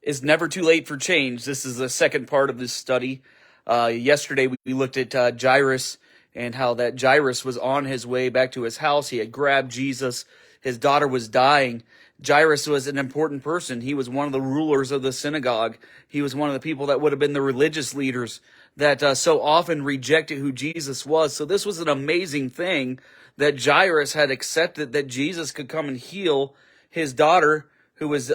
It's never too late for change. This is the second part of this study. Yesterday we looked at Jairus and how that Jairus was on his way back to his house. He had grabbed Jesus. His daughter was dying. Jairus was an important person. He was one of the rulers of the synagogue. He was one of the people that would have been the religious leaders that so often rejected who Jesus was. So this was an amazing thing that Jairus had accepted that Jesus could come and heal his daughter who was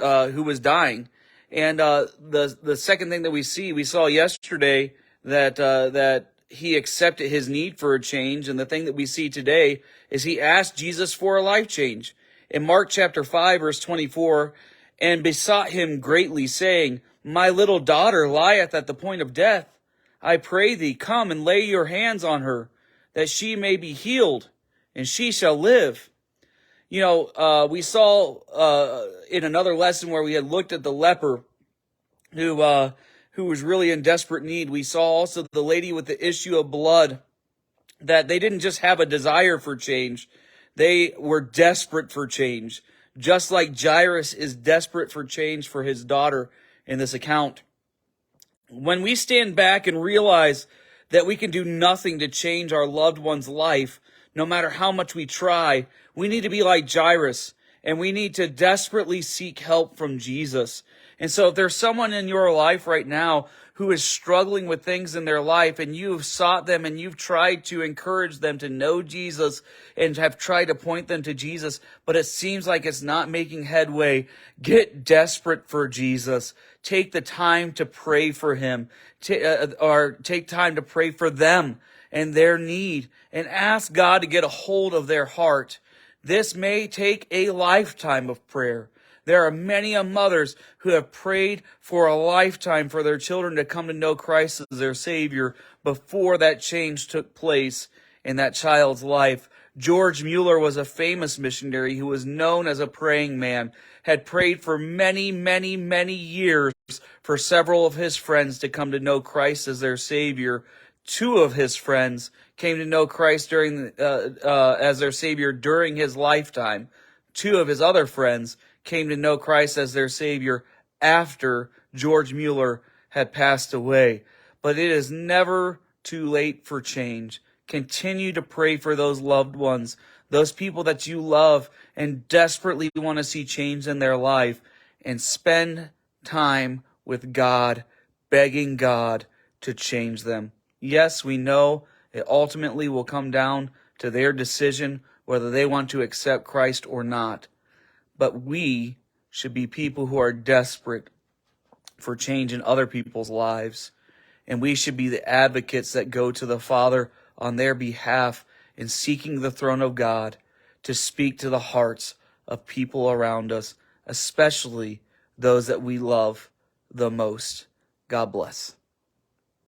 dying. And the second thing that we saw yesterday that he accepted his need for a change, and the thing that we see today is he asked Jesus for a life change. In Mark chapter 5, verse 24, and besought him greatly, saying, My little daughter lieth at the point of death. I pray thee, come and lay your hands on her, that she may be healed, and she shall live. You know, we saw in another lesson where we had looked at the leper who was really in desperate need. We saw also the lady with the issue of blood, that they didn't just have a desire for change, they were desperate for change, just like Jairus is desperate for change for his daughter in this account. When we stand back and realize that we can do nothing to change our loved one's life, no matter how much we try, we need to be like Jairus, and we need to desperately seek help from Jesus. And so if there's someone in your life right now who is struggling with things in their life, and you've sought them and you've tried to encourage them to know Jesus and have tried to point them to Jesus, but it seems like it's not making headway, get desperate for Jesus. Take the time to pray for him, or take time to pray for them and their need, and ask God to get a hold of their heart. This may take a lifetime of prayer. There are many mothers who have prayed for a lifetime for their children to come to know Christ as their Savior before that change took place in that child's life. George Mueller was a famous missionary who was known as a praying man, had prayed for many, many, many years for several of his friends to come to know Christ as their Savior. Two of his friends came to know Christ as their Savior during his lifetime. Two of his other friends came to know Christ as their Savior after George Mueller had passed away. But it is never too late for change. Continue to pray for those loved ones, those people that you love and desperately want to see change in their life, and spend time with God, begging God to change them. Yes, we know it ultimately will come down to their decision whether they want to accept Christ or not. But we should be people who are desperate for change in other people's lives. And we should be the advocates that go to the Father on their behalf in seeking the throne of God to speak to the hearts of people around us, especially those that we love the most. God bless.